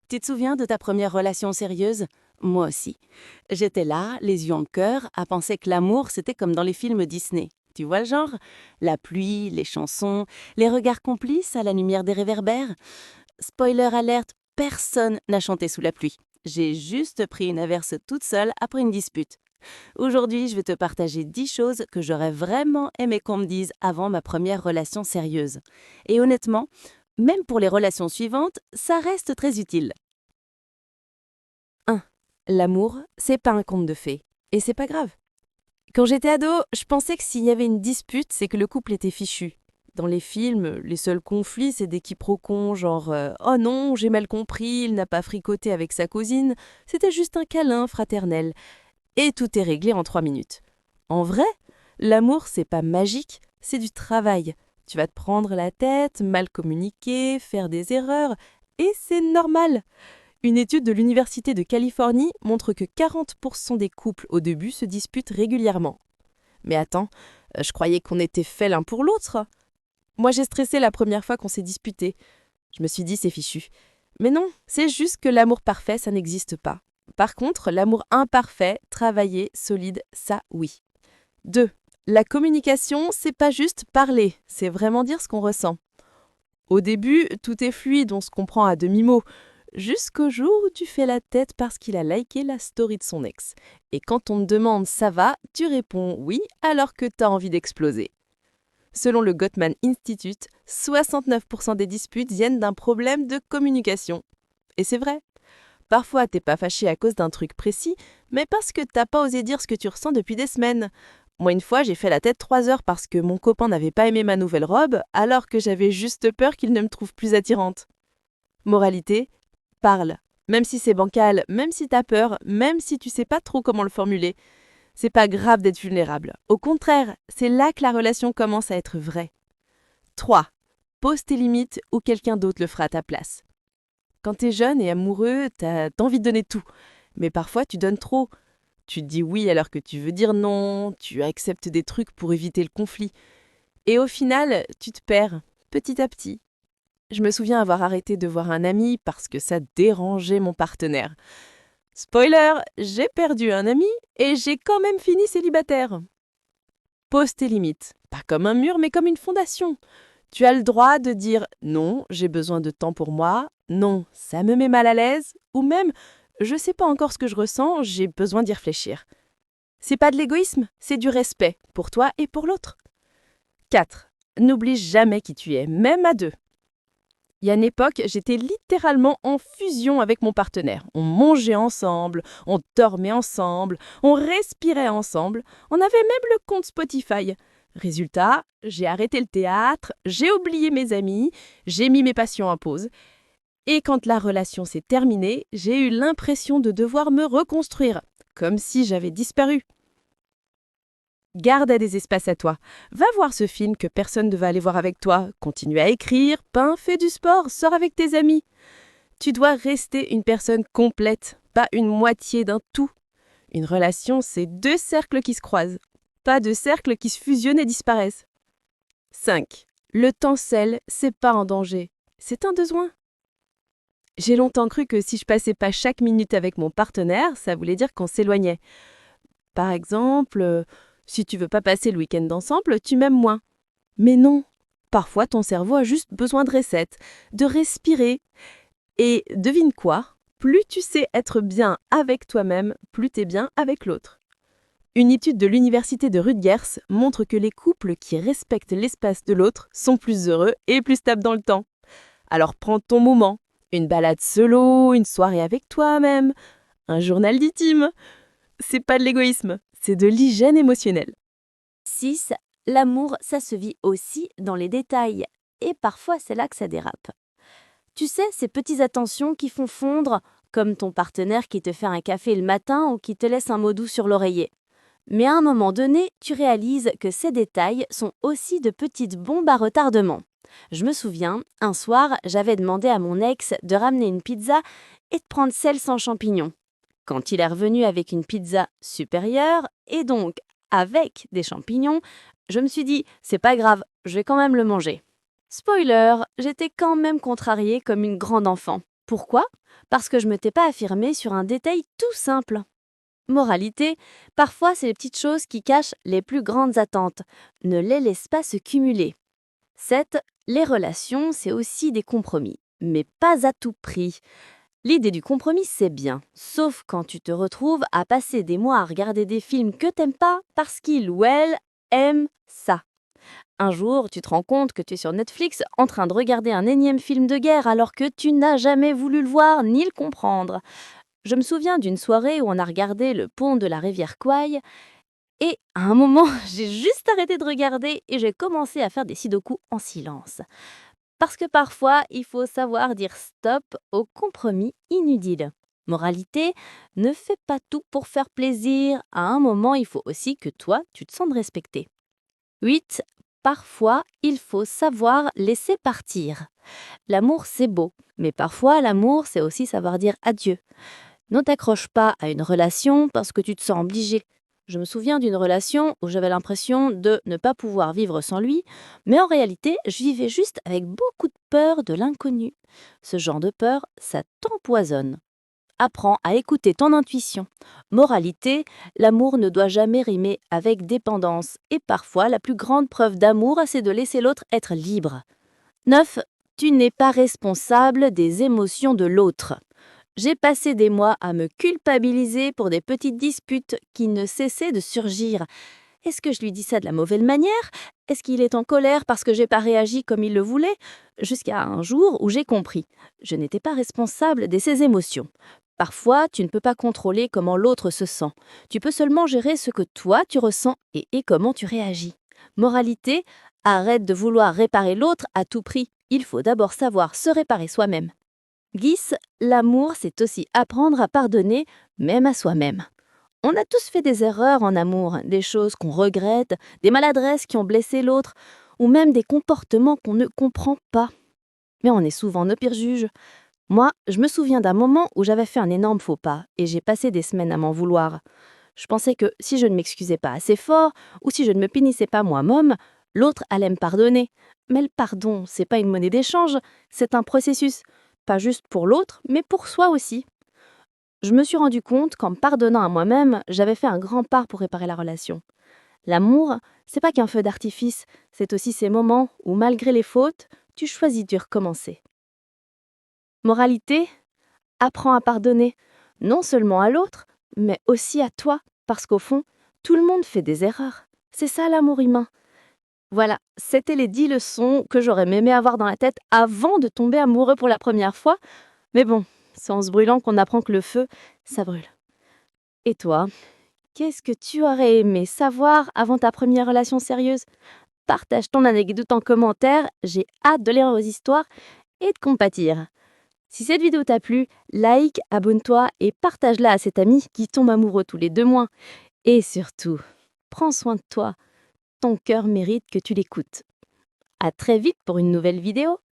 Tu te souviens de ta première relation sérieuse? Moi aussi. J'étais là, les yeux en cœur, à penser que l'amour, c'était comme dans les films Disney. Tu vois le genre? La pluie, les chansons, les regards complices à la lumière des réverbères. Spoiler alerte, personne n'a chanté sous la pluie. J'ai juste pris une averse toute seule après une dispute. Aujourd'hui, je vais te partager 10 choses que j'aurais vraiment aimé qu'on me dise avant ma première relation sérieuse. Et honnêtement, même pour les relations suivantes, ça reste très utile. 1. L'amour, c'est pas un conte de fées. Et c'est pas grave. Quand j'étais ado, je pensais que s'il y avait une dispute, c'est que le couple était fichu. Dans les films, les seuls conflits, c'est des quiproquos genre oh non, j'ai mal compris, il n'a pas fricoté avec sa cousine. C'était juste un câlin fraternel. Et tout est réglé en 3 minutes. En vrai, l'amour, c'est pas magique, c'est du travail. Tu vas te prendre la tête, mal communiquer, faire des erreurs, et c'est normal. Une étude de l'Université de Californie montre que 40% des couples au début se disputent régulièrement. Mais attends, je croyais qu'on était faits l'un pour l'autre. Moi j'ai stressé la première fois qu'on s'est disputé. Je me suis dit c'est fichu. Mais non, c'est juste que l'amour parfait, ça n'existe pas. Par contre, l'amour imparfait, travaillé, solide, ça oui. 2. La communication, c'est pas juste parler, c'est vraiment dire ce qu'on ressent. Au début, tout est fluide, on se comprend à demi-mot, jusqu'au jour où tu fais la tête parce qu'il a liké la story de son ex. Et quand on te demande ça va, tu réponds oui alors que t'as envie d'exploser. Selon le Gottman Institute, 69% des disputes viennent d'un problème de communication. Et c'est vrai. Parfois, t'es pas fâché à cause d'un truc précis, mais parce que t'as pas osé dire ce que tu ressens depuis des semaines. Moi, une fois, j'ai fait la tête 3 heures parce que mon copain n'avait pas aimé ma nouvelle robe, alors que j'avais juste peur qu'il ne me trouve plus attirante. Moralité, parle. Même si c'est bancal, même si t'as peur, même si tu sais pas trop comment le formuler. C'est pas grave d'être vulnérable. Au contraire, c'est là que la relation commence à être vraie. 3. Pose tes limites ou quelqu'un d'autre le fera à ta place. Quand t'es jeune et amoureux, t'as envie de donner tout. Mais parfois, tu donnes trop. Tu dis oui alors que tu veux dire non, tu acceptes des trucs pour éviter le conflit. Et au final, tu te perds, petit à petit. Je me souviens avoir arrêté de voir un ami parce que ça dérangeait mon partenaire. Spoiler, j'ai perdu un ami et j'ai quand même fini célibataire. Pose tes limites, pas comme un mur mais comme une fondation. Tu as le droit de dire non, j'ai besoin de temps pour moi, non, ça me met mal à l'aise, ou même je sais pas encore ce que je ressens, j'ai besoin d'y réfléchir. C'est pas de l'égoïsme, c'est du respect pour toi et pour l'autre. 4. N'oublie jamais qui tu es, même à deux. Il y a une époque, j'étais littéralement en fusion avec mon partenaire. On mangeait ensemble, on dormait ensemble, on respirait ensemble, on avait même le compte Spotify. Résultat, j'ai arrêté le théâtre, j'ai oublié mes amis, j'ai mis mes passions en pause. Et quand la relation s'est terminée, j'ai eu l'impression de devoir me reconstruire, comme si j'avais disparu. Garde à des espaces à toi. Va voir ce film que personne ne va aller voir avec toi. Continue à écrire, peins, fais du sport, sors avec tes amis. Tu dois rester une personne complète, pas une moitié d'un tout. Une relation, c'est deux cercles qui se croisent, pas deux cercles qui se fusionnent et disparaissent. 5. Le temps seul, c'est pas un danger, c'est un besoin. J'ai longtemps cru que si je passais pas chaque minute avec mon partenaire, ça voulait dire qu'on s'éloignait. Par exemple, si tu veux pas passer le week-end ensemble, tu m'aimes moins. Mais non, parfois ton cerveau a juste besoin de reset, de respirer. Et devine quoi? Plus tu sais être bien avec toi-même, plus t'es bien avec l'autre. Une étude de l'université de Rutgers montre que les couples qui respectent l'espace de l'autre sont plus heureux et plus stables dans le temps. Alors prends ton moment, une balade solo, une soirée avec toi-même, un journal d'intime. C'est pas de l'égoïsme, c'est de l'hygiène émotionnelle. 6. L'amour, ça se vit aussi dans les détails. Et parfois, c'est là que ça dérape. Tu sais, ces petites attentions qui font fondre, comme ton partenaire qui te fait un café le matin ou qui te laisse un mot doux sur l'oreiller. Mais à un moment donné, tu réalises que ces détails sont aussi de petites bombes à retardement. Je me souviens, un soir, j'avais demandé à mon ex de ramener une pizza et de prendre celle sans champignons. Quand il est revenu avec une pizza supérieure et donc avec des champignons, je me suis dit, c'est pas grave, je vais quand même le manger. Spoiler, j'étais quand même contrariée comme une grande enfant. Pourquoi? Parce que je ne m'étais pas affirmée sur un détail tout simple. Moralité, parfois c'est les petites choses qui cachent les plus grandes attentes. Ne les laisse pas se cumuler. 7. Les relations, c'est aussi des compromis, mais pas à tout prix. L'idée du compromis, c'est bien, sauf quand tu te retrouves à passer des mois à regarder des films que t'aimes pas parce qu'il ou elle aime ça. Un jour, tu te rends compte que tu es sur Netflix en train de regarder un énième film de guerre alors que tu n'as jamais voulu le voir ni le comprendre. Je me souviens d'une soirée où on a regardé le pont de la rivière Kwai et à un moment, j'ai juste arrêté de regarder et j'ai commencé à faire des sudoku en silence. Parce que parfois, il faut savoir dire stop aux compromis inutiles. Moralité, ne fais pas tout pour faire plaisir. À un moment, il faut aussi que toi, tu te sentes respecté. 8. Parfois, il faut savoir laisser partir. L'amour, c'est beau, mais parfois, l'amour, c'est aussi savoir dire adieu. Ne t'accroche pas à une relation parce que tu te sens obligé. Je me souviens d'une relation où j'avais l'impression de ne pas pouvoir vivre sans lui, mais en réalité, je vivais juste avec beaucoup de peur de l'inconnu. Ce genre de peur, ça t'empoisonne. Apprends à écouter ton intuition. Moralité, l'amour ne doit jamais rimer avec dépendance, et parfois la plus grande preuve d'amour, c'est de laisser l'autre être libre. 9. Tu n'es pas responsable des émotions de l'autre. J'ai passé des mois à me culpabiliser pour des petites disputes qui ne cessaient de surgir. Est-ce que je lui dis ça de la mauvaise manière? Est-ce qu'il est en colère parce que j'ai pas réagi comme il le voulait? Jusqu'à un jour où j'ai compris. Je n'étais pas responsable de ses émotions. Parfois, tu ne peux pas contrôler comment l'autre se sent. Tu peux seulement gérer ce que toi tu ressens et comment tu réagis. Moralité, arrête de vouloir réparer l'autre à tout prix. Il faut d'abord savoir se réparer soi-même. 10. L'amour, c'est aussi apprendre à pardonner, même à soi-même. On a tous fait des erreurs en amour, des choses qu'on regrette, des maladresses qui ont blessé l'autre, ou même des comportements qu'on ne comprend pas. Mais on est souvent nos pires juges. Moi, je me souviens d'un moment où j'avais fait un énorme faux pas, et j'ai passé des semaines à m'en vouloir. Je pensais que si je ne m'excusais pas assez fort, ou si je ne me punissais pas moi-même, l'autre allait me pardonner. Mais le pardon, c'est pas une monnaie d'échange, c'est un processus. Pas juste pour l'autre, mais pour soi aussi. Je me suis rendu compte qu'en me pardonnant à moi-même, j'avais fait un grand pas pour réparer la relation. L'amour, c'est pas qu'un feu d'artifice, c'est aussi ces moments où, malgré les fautes, tu choisis de recommencer. Moralité, apprends à pardonner, non seulement à l'autre, mais aussi à toi, parce qu'au fond, tout le monde fait des erreurs. C'est ça l'amour humain. Voilà, c'était les 10 leçons que j'aurais aimé avoir dans la tête avant de tomber amoureux pour la première fois. Mais bon, c'est en se brûlant qu'on apprend que le feu, ça brûle. Et toi, qu'est-ce que tu aurais aimé savoir avant ta première relation sérieuse? Partage ton anecdote en commentaire, j'ai hâte de lire vos histoires et de compatir. Si cette vidéo t'a plu, like, abonne-toi et partage-la à cet ami qui tombe amoureux tous les 2 mois. Et surtout, prends soin de toi, ton cœur mérite que tu l'écoutes. À très vite pour une nouvelle vidéo.